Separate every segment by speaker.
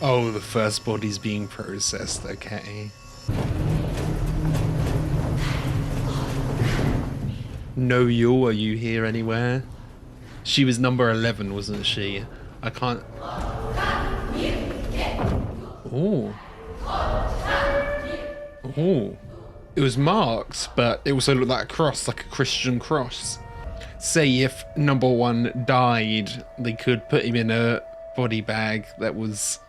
Speaker 1: Oh, the first body's being processed, okay. No, you, are you here anywhere? She was number 11, wasn't she? I can't... Oh. Oh. It was marked, but it also looked like a cross, like a Christian cross. Say if number 1 died, they could put him in a body bag that was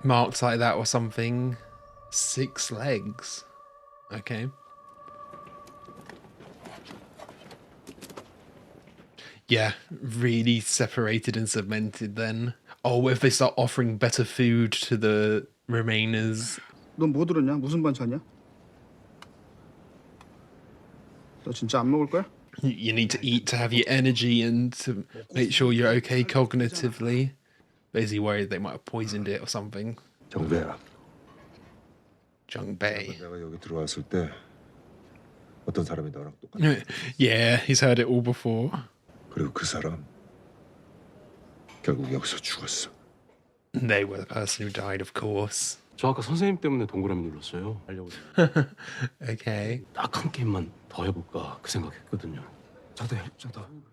Speaker 1: marked like that or something. 6 legs. Okay. Yeah, really separated and cemented then. Oh, if they start offering better food to the remainers.
Speaker 2: 넌 뭐 들었냐? 무슨 반찬이야? 너 진짜 안 먹을 거야?
Speaker 1: You need to eat to have your energy and to make sure you're okay cognitively. Basically worried they might have poisoned it or something.
Speaker 3: 정배야.
Speaker 1: 정배.
Speaker 3: 내가 여기 들어왔을 때 어떤 사람이 너랑 똑같아.
Speaker 1: Yeah, he's heard it all before.
Speaker 3: 그리고 그 사람 결국 여기서 죽었어.
Speaker 1: They were the person who died, of course.
Speaker 4: 저 아까 선생님 때문에 동그라미 눌렀어요. 하려고.
Speaker 1: Okay.
Speaker 4: 딱 한 게임만 더 해볼까 그 생각했거든요.
Speaker 2: 저도.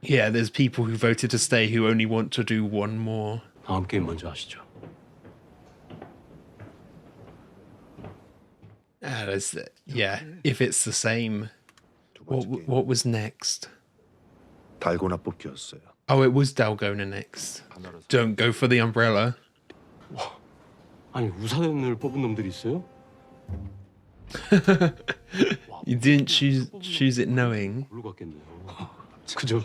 Speaker 1: Yeah, there's people who voted to stay who only want to do one more.
Speaker 4: 다음 게임 먼저 하시죠.
Speaker 1: Yeah, if it's the same. What was next?
Speaker 3: 달고나 뽑기였어요.
Speaker 1: Oh, it was Dalgona next. Don't go for the umbrella.
Speaker 4: 아니 우산을 뽑은 놈들이 있어요?
Speaker 1: You didn't choose it knowing.
Speaker 4: 뭘로 갔겠네요. 그죠?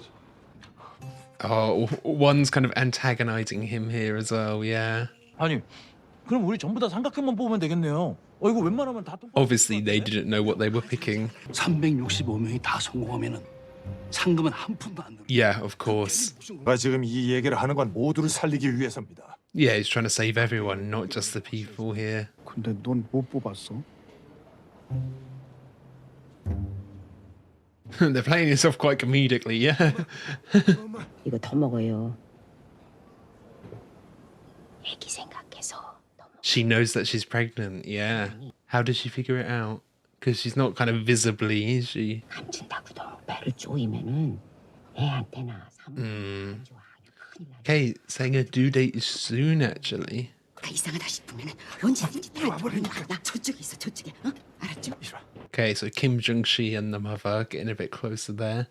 Speaker 1: Oh, one's kind of antagonizing him here as well, yeah.
Speaker 5: 아니, 그럼 우리 전부 다 삼각형만 뽑으면 되겠네요. 이거 웬만하면 다 똑같은
Speaker 1: Obviously, they didn't know what they were picking.
Speaker 6: 365명이 다 성공하면은 상금은 한 푼도 안 들어.
Speaker 1: Yeah, of course.
Speaker 7: 가 지금 이 얘기를 하는 건 모두를 살리기 위해서입니다.
Speaker 1: Yeah, he's trying to save everyone, not just the people here.
Speaker 2: 근데 넌 뭐 뽑았어?
Speaker 1: They're playing this off quite comedically, yeah.
Speaker 8: 이거 더 먹어요. 애기 생각해서 더 먹어.
Speaker 1: She knows that she's pregnant, yeah. How did she figure it out? Because she's not kind of visibly, is she?
Speaker 8: 감춘다고도 배를 쪼이면은 애한테나 사람 좋아.
Speaker 1: Okay, saying her due date is soon, actually.
Speaker 8: 이상하다 싶으면은 언제든지 다 나 저쪽에 있어 저쪽에. 어? 알았죠?
Speaker 1: Okay, so Kim Jung-shi and the mother getting a bit closer there.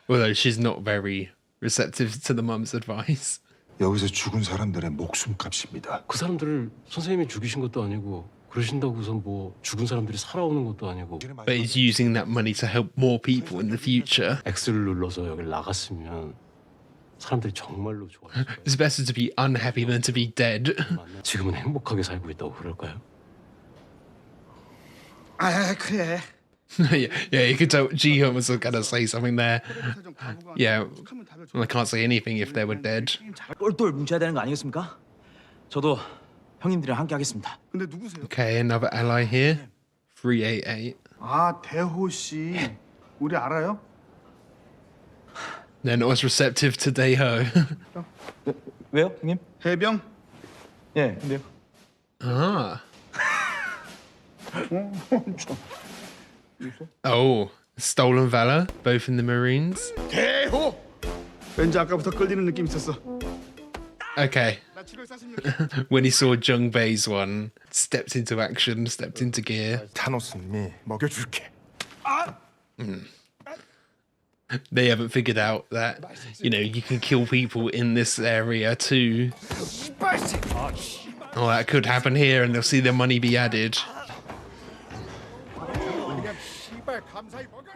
Speaker 1: Although she's not very receptive to the mum's advice.
Speaker 3: 여기서 죽은 사람들의 목숨값입니다.
Speaker 4: 그 사람들을 선생님이 죽이신 것도 아니고 그러신다고서 뭐 죽은 사람들이 살아오는 것도 아니고.
Speaker 1: But he's using that money to help more people in the future.
Speaker 4: X를 눌러서 여기 나갔으면 사람들이 정말로 좋아했을 거예요.
Speaker 1: It's better to be unhappy than to be dead.
Speaker 4: 지금은 행복하게 살고 있다고 그럴까요?
Speaker 2: 아 그래.
Speaker 1: yeah, you could tell Ji-hyun was gonna say something there. Yeah, well, I can't say anything if they were dead.
Speaker 5: 똘똘 뭉쳐야 되는 거 아니겠습니까? 저도 형님들이랑 함께 하겠습니다.
Speaker 2: 근데 누구세요?
Speaker 1: Okay, another ally here. 388.
Speaker 2: 아 대호 씨. 우리 알아요?
Speaker 1: They're not as receptive to Daeho.
Speaker 5: 왜요, 형님?
Speaker 2: 해병?
Speaker 5: 예, 근데요.
Speaker 1: Ah. Oh, stolen valor, both in the Marines.
Speaker 2: 대호. 왠지 아까부터 끌리는 느낌 있었어.
Speaker 1: Okay. When he saw Jung Bae's one, stepped into action, stepped into gear.
Speaker 7: 타노스님이 먹여줄게.
Speaker 1: They haven't figured out that, you know, you can kill people in this area too. Oh, that could happen here and they'll see their money be added.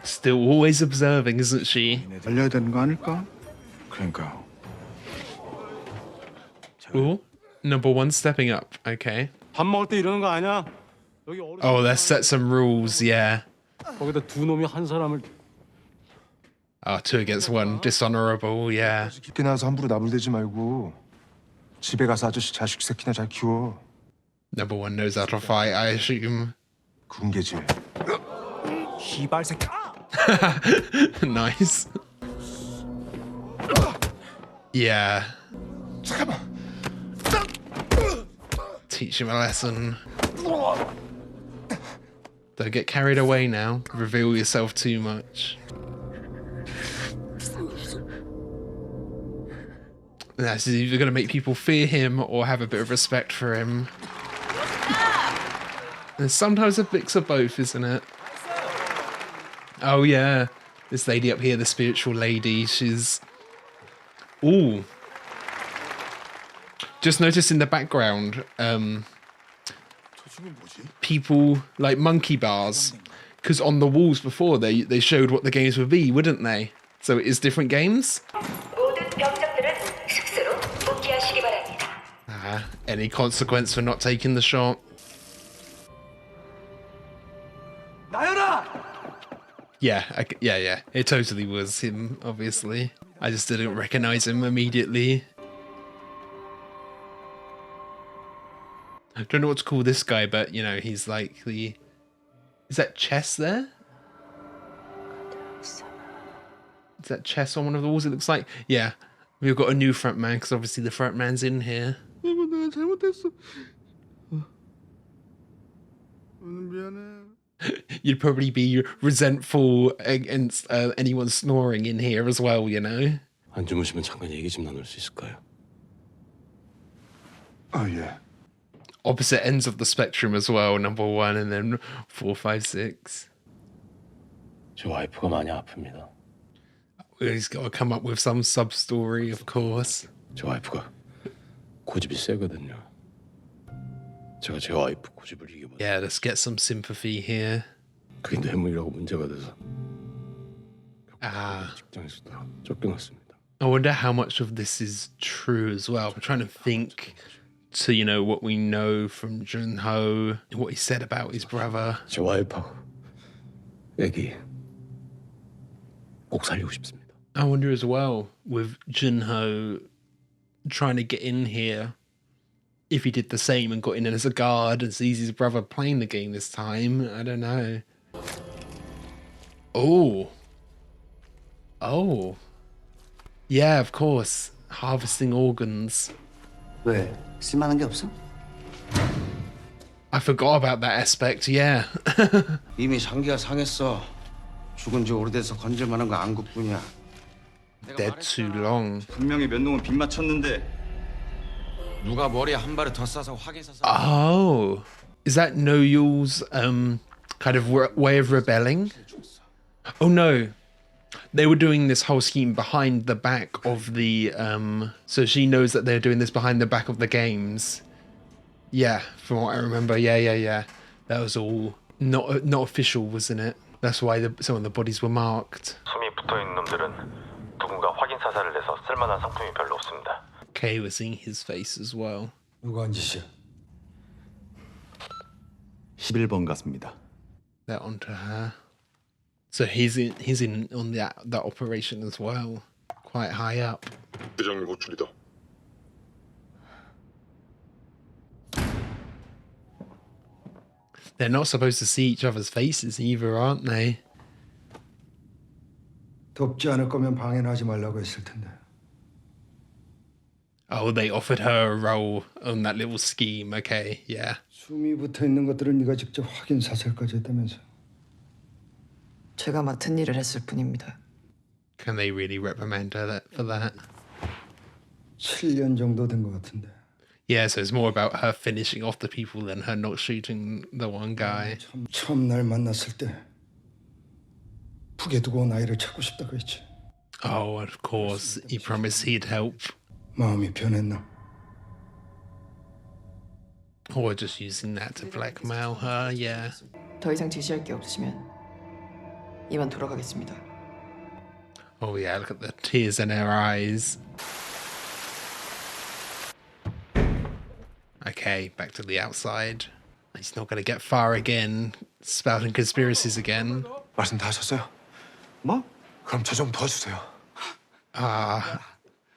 Speaker 1: Still always observing, isn't she?
Speaker 2: 알려야 되는 거 아닐까?
Speaker 7: 그러니까
Speaker 1: Ooh, number 1 stepping up. Okay.
Speaker 4: 밥 먹을 때 이러는 거 아니야? 여기 어른
Speaker 1: Oh, let's set some rules, yeah.
Speaker 4: 거기다 두 놈이 한 사람을
Speaker 1: Oh, 2 against 1. Dishonorable, yeah.
Speaker 3: 깊게 나와서 함부로 나불대지 말고 집에 가서 아저씨 자식 새끼나 잘 키워.
Speaker 1: Number 1 knows how to fight, I assume.
Speaker 3: 군계질.
Speaker 7: 시발 새끼.
Speaker 1: Nice. Yeah.
Speaker 3: 잠깐만.
Speaker 1: teach him a lesson. Don't get carried away now. Reveal yourself too much. That's either going to make people fear him or have a bit of respect for him. And sometimes a mix of both, isn't it? Oh yeah, this lady up here, the spiritual lady, she's... Ooh. Just notice in the background, people like monkey bars, because on the walls before they showed what the games would be, wouldn't they? So it is different games. Any consequence for not taking the shot? Yeah, yeah. It totally was him, obviously. I just didn't recognize him immediately. I don't know what to call this guy, but, you know, he's like the... Is that chess there? Is that chess on one of the walls, it looks like? Yeah, we've got a new front man, because obviously the front man's in here.
Speaker 2: 내가 잘못했어. 미안해.
Speaker 1: You'd probably be resentful against anyone snoring in here as well, you know?
Speaker 4: 안 주무시면 잠깐 얘기 좀 나눌 수 있을까요?
Speaker 3: 아, 예.
Speaker 1: Opposite ends of the spectrum as well, number 1 and then 4, 5, 6.
Speaker 4: 제 와이프가 많이 아픕니다.
Speaker 1: He's got to come up with some sub-story, of course.
Speaker 4: 제 와이프가 고집이 세거든요. 제가 제 와이프 고집을 이겨봐.
Speaker 1: Yeah, let's get some sympathy here.
Speaker 4: 그게 뇌물이라고 문제가 돼서
Speaker 1: Ah.
Speaker 4: 직장에서 다 쫓겨났습니다.
Speaker 1: I wonder how much of this is true as well. I'm trying to think to, you know, what we know from Junho, what he said about his brother.
Speaker 4: 제 와이프하고 애기 꼭 살리고 싶습니다.
Speaker 1: I wonder as well, with Junho trying to get in here, if he did the same and got in as a guard and sees his brother playing the game this time. I don't know. Oh. Oh. Yeah, of course. Harvesting organs.
Speaker 6: 왜? 쓸만한 게 없어?
Speaker 1: I forgot about that aspect, yeah.
Speaker 6: 이미 장기가 상했어. 죽은 지 오래돼서 건질 만한 거 안구뿐이야.
Speaker 1: Dead too long.
Speaker 5: 분명히 몇 놈은 빗 맞췄는데
Speaker 9: 누가 머리에 한 발을 더 싸서 확인 사서
Speaker 1: Oh. Is that Noyul's kind of way of rebelling? Oh no. They were doing this whole scheme behind the back of the so she knows that they're doing this behind the back of the games. Yeah, from what I remember. Yeah. That was all not official, wasn't it? That's why some of the bodies were marked.
Speaker 10: 숨이 붙어있는 놈들은 누군가 확인 사살을 내서 쓸만한 상품이 별로 없습니다.
Speaker 1: Okay, we're seeing his face as well.
Speaker 6: 누가 한 짓이야?
Speaker 5: 11번 같습니다.
Speaker 1: That onto her. So he's in on that operation as well. Quite high up.
Speaker 7: 대장님 호출이다.
Speaker 1: They're not supposed to see each other's faces either, aren't they?
Speaker 3: 덥지 않을 거면 방해는 하지 말라고 했을 텐데.
Speaker 1: Oh, they offered her a role on that little scheme. Okay, yeah.
Speaker 3: 숨이 붙어 있는 것들은 네가 직접 확인 사살까지 했다면서.
Speaker 11: 제가 맡은 일을 했을 뿐입니다.
Speaker 1: Can they really reprimand her for that?
Speaker 3: 7년 정도 된 것 같은데.
Speaker 1: Yeah, so it's more about her finishing off the people than her not shooting the one guy.
Speaker 3: 처음 날 만났을 때 북에 두고 온 아이를 찾고 싶다고 했지.
Speaker 1: Oh, of course. He promised he'd help.
Speaker 3: 마음이 변했나?
Speaker 1: Or just using that to blackmail her, yeah.
Speaker 11: 더 이상 지시할 게 없으시면 이만 돌아가겠습니다.
Speaker 1: Oh yeah, look at the tears in her eyes. Okay, back to the outside. He's not going to get far again, spouting conspiracies again.
Speaker 3: 말씀 다 하셨어요?
Speaker 5: 뭐?
Speaker 3: 그럼 저 좀 도와주세요.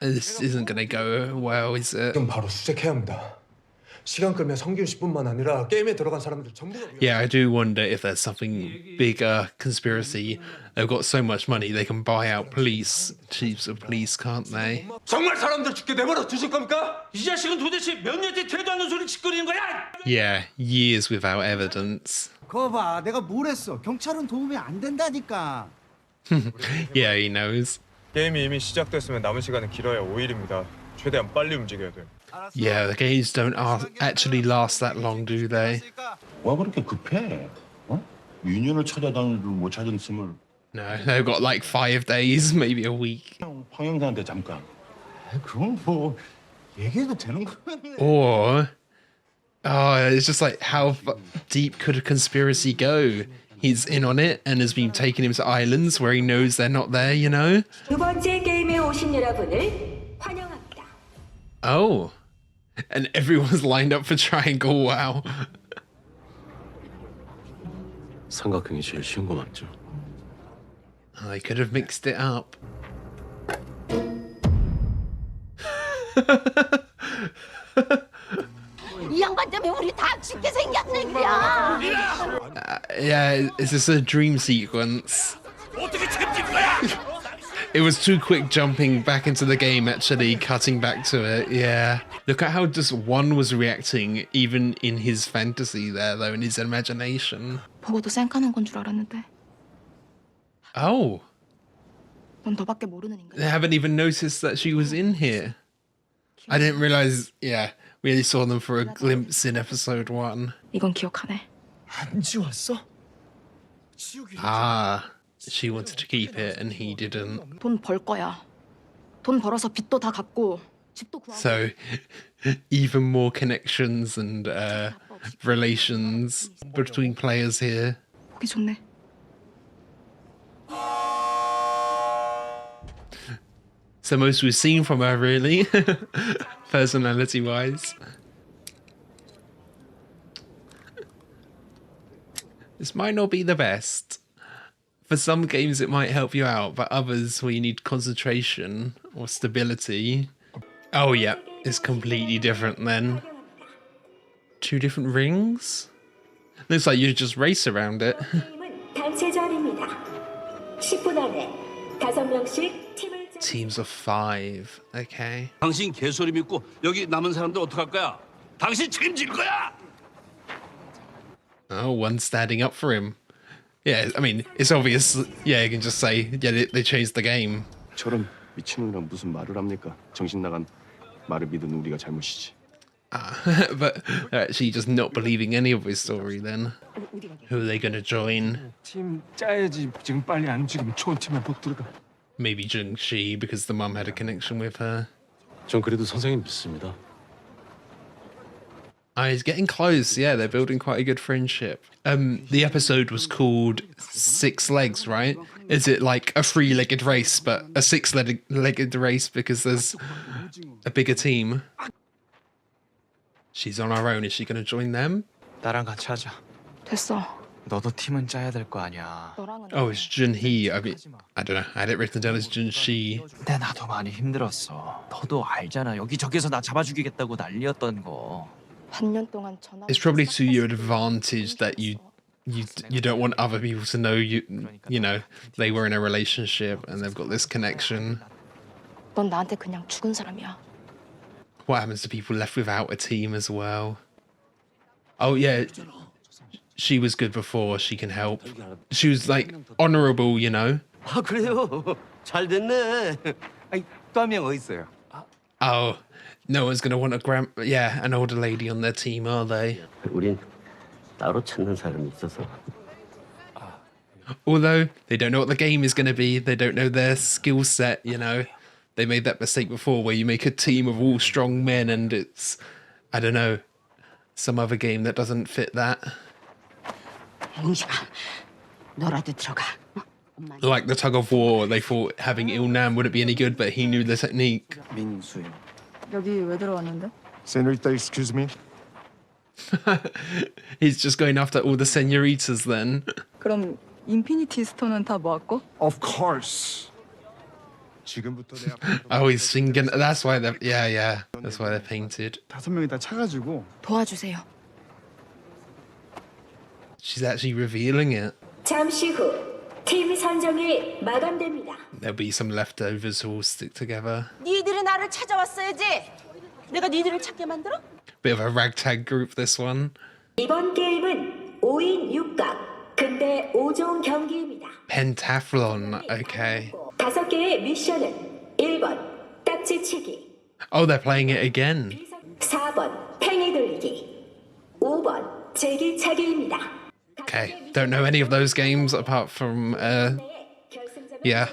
Speaker 1: This isn't going to go well, is it?
Speaker 3: 지금 바로 수색해야 합니다. 시간 끌면 성균 씨뿐만 아니라 게임에 들어간 사람들 전부가
Speaker 1: Yeah, I do wonder if there's something bigger conspiracy. They've got so much money, they can buy out police, chiefs of police, can't they?
Speaker 3: 정말 사람들 죽게 내버려 두실 겁니까?
Speaker 4: 이 자식은 도대체 몇 년째 되도 않는 소리 짓거리는 거야?
Speaker 1: Yeah, years without evidence.
Speaker 2: 거 봐, 내가 뭘 했어? 경찰은 도움이 안 된다니까.
Speaker 1: Yeah, he knows.
Speaker 3: 게임이 이미 시작됐으면 남은 시간은 길어야 5일입니다. 최대한 빨리 움직여야 돼.
Speaker 1: Yeah, the games don't actually last that long, do they?
Speaker 10: 와 그렇게 급해? 어? 유년을 찾아다니도 못 찾은 씀을
Speaker 1: No, they've got like 5 days, maybe a week.
Speaker 10: 황 형사한테 잠깐. 그건 뭐 얘기해도 되는 거야?
Speaker 1: Or, oh, it's just like, how deep could a conspiracy go? He's in on it and has been taking him to islands where he knows they're not there, you know?
Speaker 8: 두 번째 게임에 오신 여러분을 환영합니다.
Speaker 1: Oh. And everyone's lined up for triangle, wow.
Speaker 4: 삼각형이 제일 쉬운 거 맞죠?
Speaker 1: Oh, they could have mixed it up.
Speaker 8: 이 양반 때문에 우리 다 죽게 생겼네 그냥.
Speaker 1: Yeah, is this a dream sequence? It was too quick jumping back into the game, actually, cutting back to it, yeah. Look at how just one was reacting, even in his fantasy there, though, in his imagination.
Speaker 11: 보고도 쌩까는 건 줄 알았는데.
Speaker 1: Oh,
Speaker 11: 넌 너밖에 모르는 인간.
Speaker 1: they haven't even noticed that she was in here. I didn't realize, yeah, we only saw them for a glimpse in episode 1.
Speaker 11: 이건 기억하네.
Speaker 2: 안 지웠어? 지우기.
Speaker 1: Ah, she wanted to keep it and he didn't.
Speaker 11: 돈 벌 거야. 돈 벌어서 빚도 다 갚고 집도 구하고.
Speaker 1: So, even more connections and relations between players here.
Speaker 11: 보기 좋네.
Speaker 1: So most we've seen from her, really, personality-wise. This might not be the best. For some games it might help you out, but others where you need concentration or stability. Oh yeah, it's completely different then. 2 different rings? Looks like you just race around it.
Speaker 8: 단체전입니다. 10분 안에 5명씩 팀을
Speaker 1: Teams of 5, okay.
Speaker 4: 당신 개소리 믿고 여기 남은 사람들 어떡할 거야? 당신 책임질 거야!
Speaker 1: Oh, one standing up for him. Yeah, I mean, it's obvious. Yeah, you can just say, yeah, they changed the game.
Speaker 4: 저런 미친놈이랑 무슨 말을 합니까? 정신 나간 말을 믿은 우리가 잘못이지.
Speaker 1: But they're actually just not believing any of his story then. Who are they going to join?
Speaker 3: 팀 짜야지. 지금 빨리 안 움직이면 좋은 팀에 못 들어가.
Speaker 1: Maybe Jung-shi, because the mum had a connection with her.
Speaker 4: 전 그래도 선생님 믿습니다.
Speaker 1: Oh, he's getting close. Yeah, they're building quite a good friendship. The episode was called 6 Legs, right? Is it like a 3-legged race, but a 6-legged race because there's a bigger team? She's on her own. Is she going to join them?
Speaker 5: 나랑 같이 하자.
Speaker 11: 됐어.
Speaker 5: 너도 팀은 짜야 될 거 아니야.
Speaker 11: 너랑은.
Speaker 1: Oh, it's Jun-hee. I mean, I don't know. I had it written down as Jun-shi.
Speaker 5: 근데 나도 많이 힘들었어. 너도 알잖아. 여기저기서 나 잡아 죽이겠다고 난리였던 거.
Speaker 11: 반년 동안 전화.
Speaker 1: It's probably to your advantage that you don't want other people to know you know they were in a relationship and they've got this connection.
Speaker 11: 넌 나한테 그냥 죽은 사람이야.
Speaker 1: What happens to people left without a team as well? Oh yeah, she was good before. She can help. She was like honorable, you know.
Speaker 5: 아 그래요? 잘 됐네. 아니 또 한 명 어디 있어요?
Speaker 1: Oh, no one's gonna want an older lady on their team, are they?
Speaker 5: 우린 따로 찾는 사람이 있어서.
Speaker 1: Although they don't know what the game is going to be, they don't know their skill set, you know. They made that mistake before where you make a team of all strong men and it's, I don't know, some other game that doesn't fit that.
Speaker 8: 용식아, 너라도 들어가.
Speaker 1: Like the tug of war, they thought having Il-nam wouldn't be any good, but he knew the technique.
Speaker 5: 민수요.
Speaker 11: 여기 왜 들어왔는데?
Speaker 3: Senorita, excuse me.
Speaker 1: He's just going after all the senoritas then.
Speaker 11: 그럼 인피니티 스톤은 다 모았고?
Speaker 3: Of course. 지금부터 내 앞에
Speaker 1: Oh, he's singing. That's why they're, yeah. That's why they're painted.
Speaker 2: 5명이 다 차가지고
Speaker 11: 도와주세요.
Speaker 1: She's actually revealing it.
Speaker 8: 잠시 후 팀 선정이 마감됩니다.
Speaker 1: There'll be some leftovers who will stick together.
Speaker 8: 니들이 나를 찾아왔어야지. 내가 니들을 찾게 만들어?
Speaker 1: Bit of a ragtag group, this one.
Speaker 8: 이번 게임은 5인 6각 근대 5종 경기입니다.
Speaker 1: Pentathlon, okay.
Speaker 8: 5개의 미션은 1번 딱지치기,
Speaker 1: Oh, they're playing it again.
Speaker 8: 4번 팽이 돌리기, 5번 제기차기입니다.
Speaker 1: Okay, don't know any of those games apart from, yeah.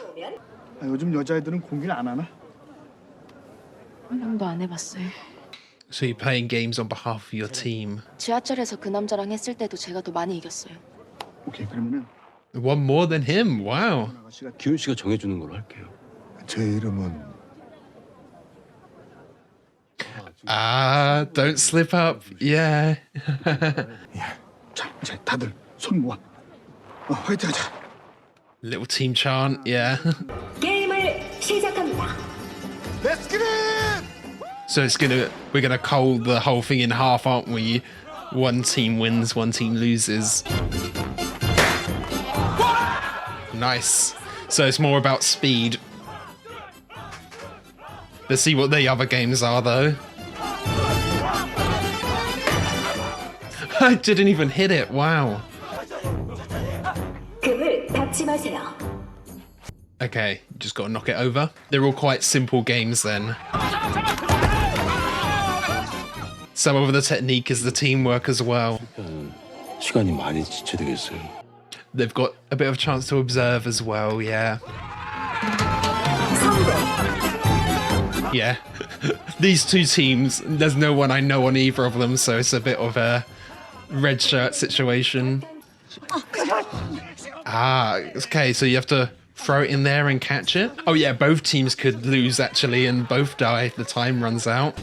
Speaker 2: 아, 요즘 여자애들은 공기를 안 하나?
Speaker 11: 한 번도 안 해봤어요.
Speaker 1: So you're playing games on behalf of your team.
Speaker 11: 지하철에서 그 남자랑 했을 때도 제가 더 많이 이겼어요.
Speaker 2: 오케이, 그러면은
Speaker 1: One more than him, wow.
Speaker 2: 아가씨가
Speaker 4: 기훈 씨가 정해주는 걸로 할게요.
Speaker 7: 제 이름은
Speaker 1: Ah, don't slip up, yeah.
Speaker 2: 자, 이제 다들 손 모아. 화이팅하자.
Speaker 1: Little team chant, yeah.
Speaker 8: 게임을 시작합니다.
Speaker 1: So we're gonna cull the whole thing in half, aren't we? One team wins, one team loses. Nice. So it's more about speed. Let's see what the other games are, though. I didn't even hit it, wow.
Speaker 8: 금을 닫지 마세요.
Speaker 1: Okay, just gotta knock it over. They're all quite simple games then. Some of the technique is the teamwork as well.
Speaker 4: 시간이 많이 지체되겠어요.
Speaker 1: They've got a bit of a chance to observe as well, yeah. Yeah. These two teams, there's no one I know on either of them, so it's a bit of a red shirt situation. Ah, okay, so you have to throw it in there and catch it? Oh yeah, both teams could lose actually and both die if the time runs out.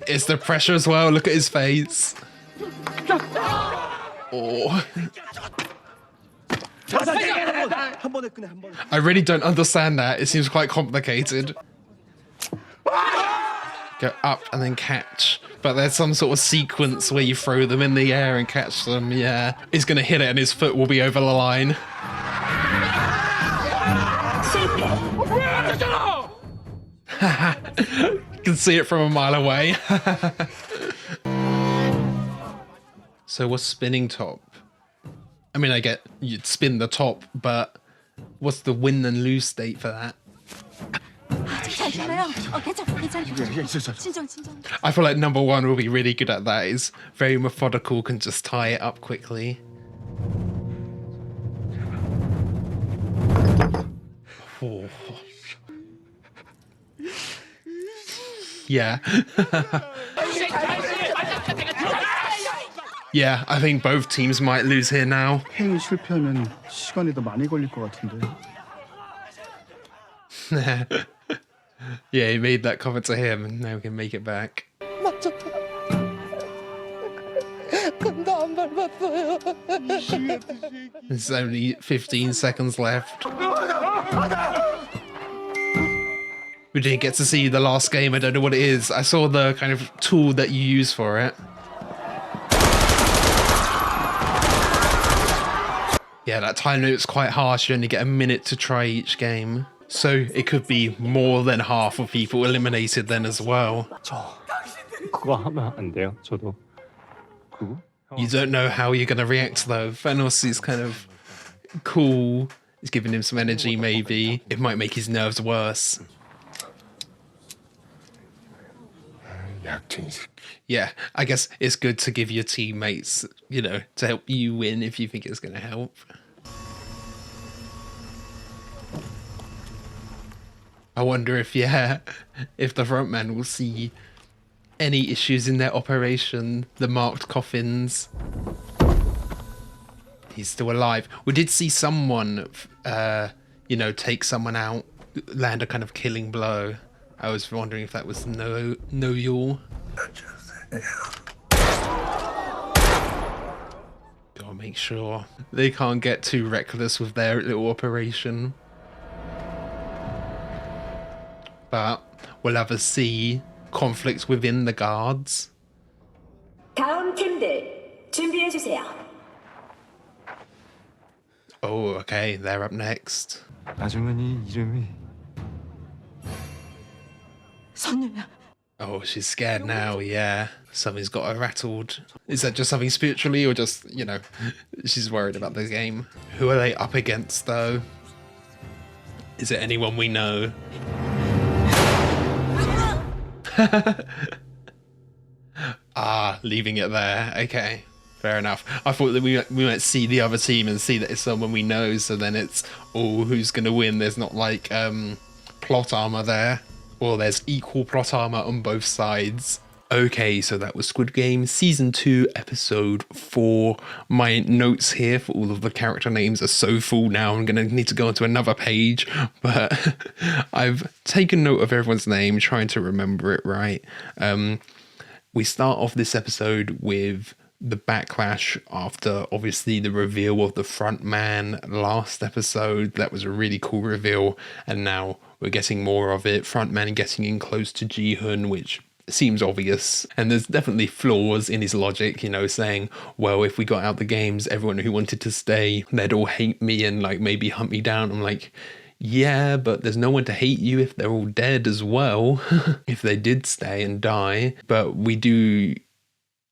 Speaker 1: It's the pressure as well, look at his face. Oh. I really don't understand that. It seems quite complicated. Go up and then catch. But there's some sort of sequence where you throw them in the air and catch them, yeah. He's gonna hit it and his foot will be over the line. You can see it from a mile away. So what's spinning top? I mean, I get you'd spin the top, but what's the win and lose state for that? I feel like number one will be really good at that. Is very methodical, can just tie it up quickly. Oh. Yeah. Yeah, I think both teams might lose here now.
Speaker 2: 팽이 실패하면 시간이 더 많이 걸릴 것 같은데.
Speaker 1: Yeah, he made that comment to him, and now we can make it back. There's only 15 seconds left. We didn't get to see the last game. I don't know what it is. I saw the kind of tool that you use for it. Yeah, that time limit's quite harsh. You only get a minute to try each game. So it could be more than half of people eliminated then as well.
Speaker 4: 그거 하면 안 돼요? 저도 그거?
Speaker 1: You don't know how you're going to react though. Thanos is kind of cool. He's giving him some energy maybe. It might make his nerves worse. Yeah, I guess it's good to give your teammates, you know, to help you win if you think it's going to help. I wonder if, yeah, if the frontman will see any issues in their operation, the marked coffins. He's still alive. We did see someone, you know, take someone out, land a kind of killing blow. I was wondering if that was Noel. Gotta make sure they can't get too reckless with their little operation. but we'll have to see conflicts within the guards.
Speaker 8: 다음 팀들 준비해 주세요.
Speaker 1: Oh, okay, they're up next.
Speaker 3: 아주머니 이름이
Speaker 8: 선녀야.
Speaker 1: Oh, she's scared now, yeah. Something's got her rattled. Is that just something spiritually, or just, you know, she's worried about the game? Who are they up against, though? Is it anyone we know? Leaving it there. Okay, fair enough. I thought that we might see the other team and see that it's someone we know, so then it's, oh, who's going to win? There's not, like, plot armor there. Or there's equal plot armor on both sides. Okay, so that was Squid Game Season 2, Episode 4. My notes here for all of the character names are so full now, I'm going to need to go onto another page. But I've taken note of everyone's name, trying to remember it right. We start off this episode with the backlash after, obviously, the reveal of the front man last episode. That was a really cool reveal, and now we're getting more of it. Front man getting in close to Ji-hoon, which seems obvious, and there's definitely flaws in his logic, you know, saying, well, if we got out the games, everyone who wanted to stay, they'd all hate me and like maybe hunt me down. I'm like, yeah, but there's no one to hate you if they're all dead as well, if they did stay and die. But we do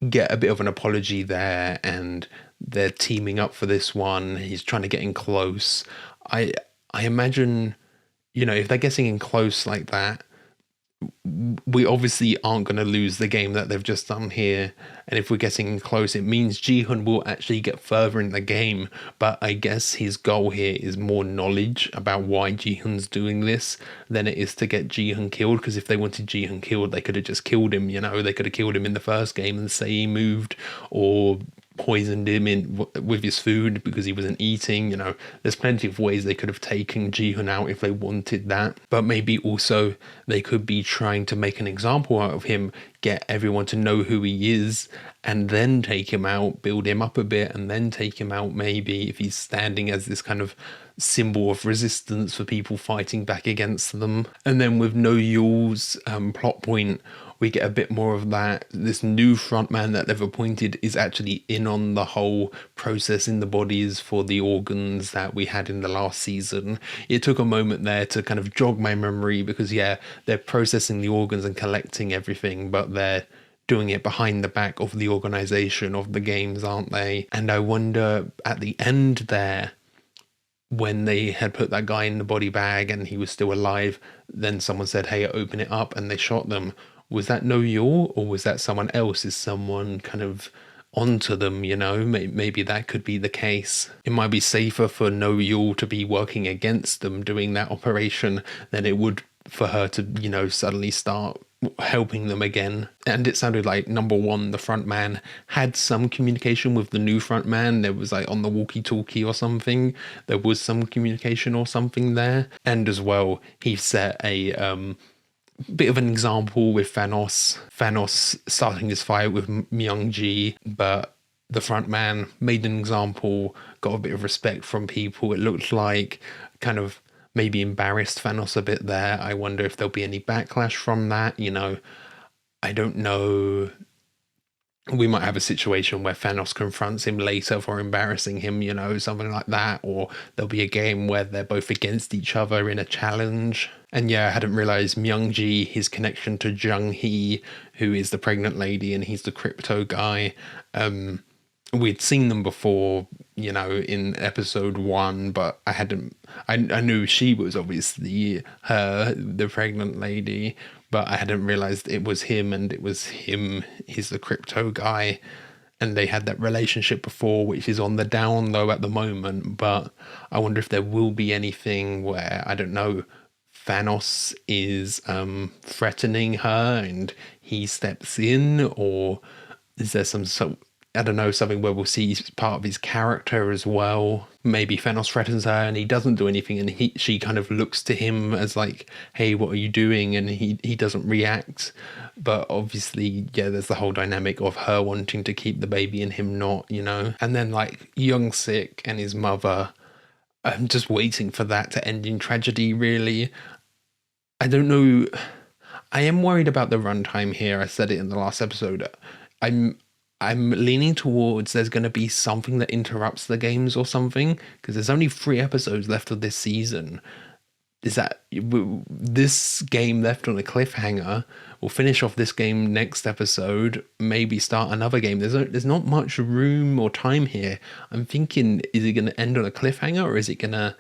Speaker 1: get a bit of an apology there, and they're teaming up for this one. He's trying to get in close. I imagine, you know, if they're getting in close like that, we obviously aren't going to lose the game that they've just done here. And if we're getting in close, it means Ji-hoon will actually get further in the game. But I guess his goal here is more knowledge about why Ji-hoon's doing this than it is to get Ji-hoon killed. Because if they wanted Ji-hoon killed, they could have just killed him, you know. They could have killed him in the first game and say he moved, or poisoned him with his food because he wasn't eating. You know, there's plenty of ways they could have taken Ji-hoon out if they wanted that. But maybe also they could be trying to make an example out of him, get everyone to know who he is, and then take him out, build him up a bit, and then take him out, maybe, if he's standing as this kind of symbol of resistance for people fighting back against them. And then with No Yul's plot point, we get a bit more of that. This new frontman that they've appointed is actually in on the whole processing the bodies for the organs that we had in the last season. It took a moment there to kind of jog my memory, because yeah, they're processing the organs and collecting everything, but they're doing it behind the back of the organization of the games, aren't they? And I wonder at the end there, when they had put that guy in the body bag and he was still alive, then someone said, hey, open it up, and they shot them. Was that No Yul, or was that someone else? Is someone kind of onto them, you know? Maybe that could be the case. It might be safer for No Yul to be working against them doing that operation than it would for her to, you know, suddenly start helping them again. And it sounded like, number one, the front man had some communication with the new front man. There was like on the walkie-talkie or something, there was some communication or something there. And as well, he set a bit of an example with Thanos starting his fight with Myung-ji, but the front man made an example, got a bit of respect from people. It looked like kind of maybe embarrassed Thanos a bit there. I wonder if there'll be any backlash from that, you know. I don't know. We might have a situation where Thanos confronts him later for embarrassing him, you know, something like that. Or there'll be a game where they're both against each other in a challenge. And yeah, I hadn't realised Myung-ji, his connection to Jung-hee, who is the pregnant lady, and he's the crypto guy. We'd seen them before, you know, in episode 1, but I knew she was obviously the pregnant lady, but I hadn't realized it was him, and it was him, he's the crypto guy, and they had that relationship before, which is on the down low at the moment. But I wonder if there will be anything where, I don't know, Thanos is threatening her and he steps in, or is there I don't know, something where we'll see part of his character as well. Maybe Thanos threatens her and he doesn't do anything, and she kind of looks to him as like, hey, what are you doing? And he doesn't react. But obviously, yeah, there's the whole dynamic of her wanting to keep the baby and him not, you know. And then like Young-sik and his mother, I'm just waiting for that to end in tragedy, really. I don't know. I am worried about the runtime here. I said it in the last episode. I'm I'm leaning towards there's going to be something that interrupts the games or something, because there's only 3 episodes left of this season. Is that this game left on a cliffhanger? We'll finish off this game next episode, maybe start another game. There's not much room or time here. I'm thinking, is it going to end on a cliffhanger, or is it going to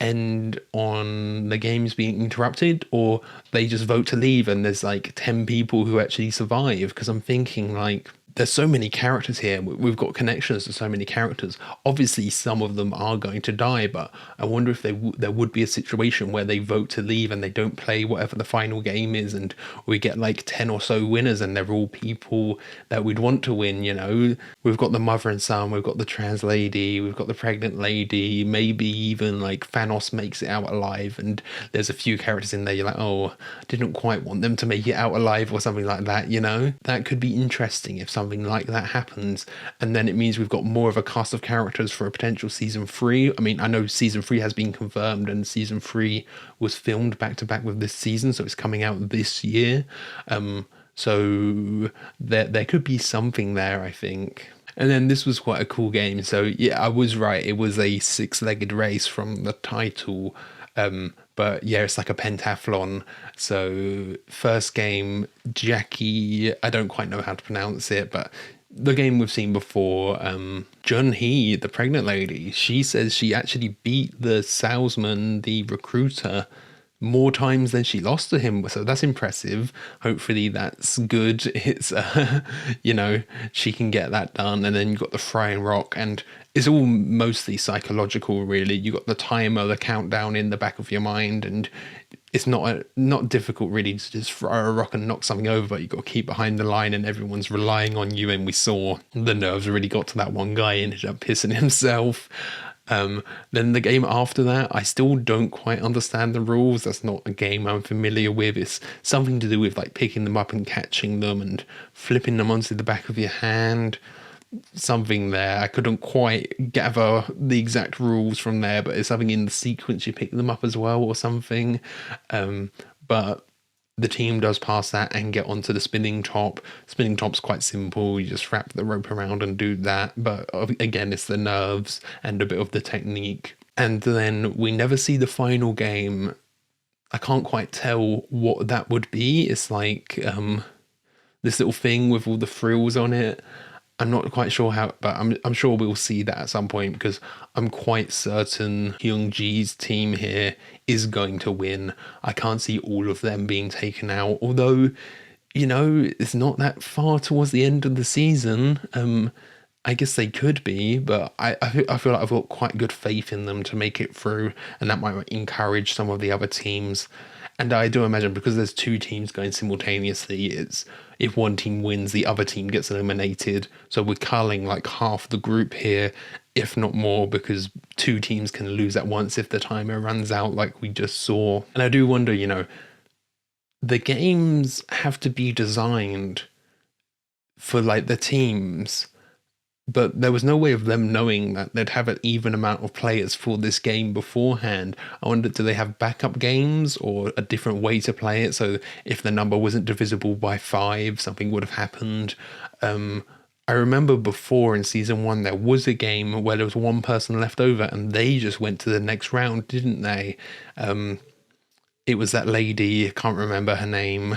Speaker 1: end on the games being interrupted, or they just vote to leave and there's like 10 people who actually survive? Because I'm thinking, like, there's so many characters here. We've got connections to so many characters. Obviously, some of them are going to die, but I wonder if there would be a situation where they vote to leave and they don't play whatever the final game is, and we get like 10 or so winners, and they're all people that we'd want to win, you know? We've got the mother and son, we've got the trans lady, we've got the pregnant lady, maybe even like Thanos makes it out alive, and there's a few characters in there you're like, oh, I didn't quite want them to make it out alive or something like that, you know? That could be interesting if something like that happens, and then it means we've got more of a cast of characters for a potential season 3. I mean, I know season 3 has been confirmed, and season 3 was filmed back to back with this season, so it's coming out this year. So there could be something there, I think. And then this was quite a cool game. So yeah, I was right. It was a 6-legged race from the title. But yeah, it's like a pentathlon. So first game, Jackie, I don't quite know how to pronounce it, but the game we've seen before, Jun-hee, the pregnant lady, she says she actually beat the salesman, the recruiter, more times than she lost to him. So that's impressive. Hopefully that's good. It's, you know, she can get that done. And then you've got the frying rock, and it's all mostly psychological, really. You got the timer, the countdown in the back of your mind, and it's not difficult really to just throw a rock and knock something over, but you got to keep behind the line and everyone's relying on you. And we saw the nerves really got to that one guy and ended up pissing himself. Then the game after that, I still don't quite understand the rules. That's not a game I'm familiar with. It's something to do with like picking them up and catching them and flipping them onto the back of your hand. Something there. I couldn't quite gather the exact rules from there, but it's something in the sequence you pick them up as well or something. But the team does pass that and get onto the spinning top. Spinning top's quite simple. You just wrap the rope around and do that. But again, it's the nerves and a bit of the technique. And then we never see the final game. I can't quite tell what that would be. It's like this little thing with all the frills on it. I'm not quite sure how, but I'm sure we'll see that at some point, because I'm quite certain Hyung-ji's team here is going to win. I can't see all of them being taken out, although, you know, it's not that far towards the end of the season. I guess they could be, but I feel like I've got quite good faith in them to make it through, and that might encourage some of the other teams. And I do imagine, because there's 2 teams going simultaneously, it's if one team wins, the other team gets eliminated. So we're culling like half the group here, if not more, because 2 teams can lose at once if the timer runs out, like we just saw. And I do wonder, you know, the games have to be designed for like the teams, but there was no way of them knowing that they'd have an even amount of players for this game beforehand. I wonder, do they have backup games or a different way to play it? So if the number wasn't divisible by 5, something would have happened. I remember before in season 1, there was a game where there was one person left over and they just went to the next round, didn't they? It was that lady, I can't remember her name,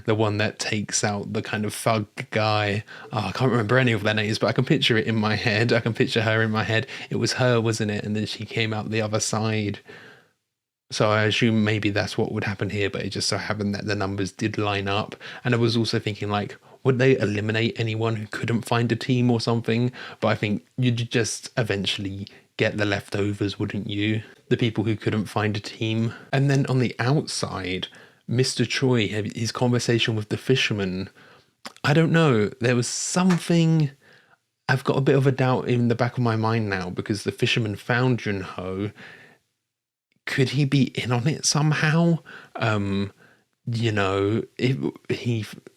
Speaker 1: the one that takes out the kind of thug guy. Oh, I can't remember any of their names, but I can picture it in my head. I can picture her in my head. It was her, wasn't it? And then she came out the other side. So I assume maybe that's what would happen here, but it just so happened that the numbers did line up. And I was also thinking, like, would they eliminate anyone who couldn't find a team or something? But I think you'd just eventually get the leftovers, wouldn't you? The people who couldn't find a team. And then on the outside, Mr. Choi, his conversation with the fisherman, I don't know, there was something, I've got a bit of a doubt in the back of my mind now, because the fisherman found Jun-ho. Could he be in on it somehow? You know,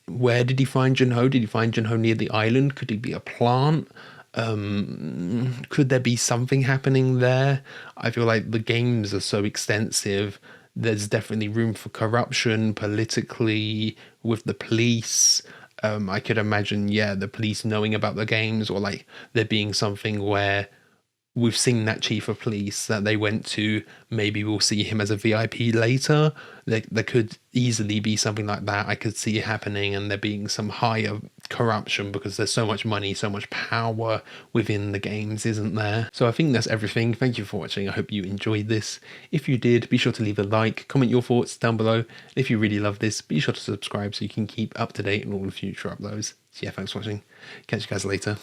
Speaker 1: where did he find Jun-ho? Did he find Jun-ho near the island? Could he be a plant? Could there be something happening there? I feel like the games are so extensive there's definitely room for corruption politically with the police. I could imagine, the police knowing about the games, or like there being something where we've seen that chief of police that they went to, maybe we'll see him as a VIP later. There could easily be something like that. I could see it happening, and there being some higher corruption because there's so much money, so much power within the games, isn't there? So I think that's everything. Thank you for watching. I hope you enjoyed this. If you did, be sure to leave a like, comment your thoughts down below. And if you really love this, be sure to subscribe so you can keep up to date on all the future uploads. So yeah, thanks for watching. Catch you guys later.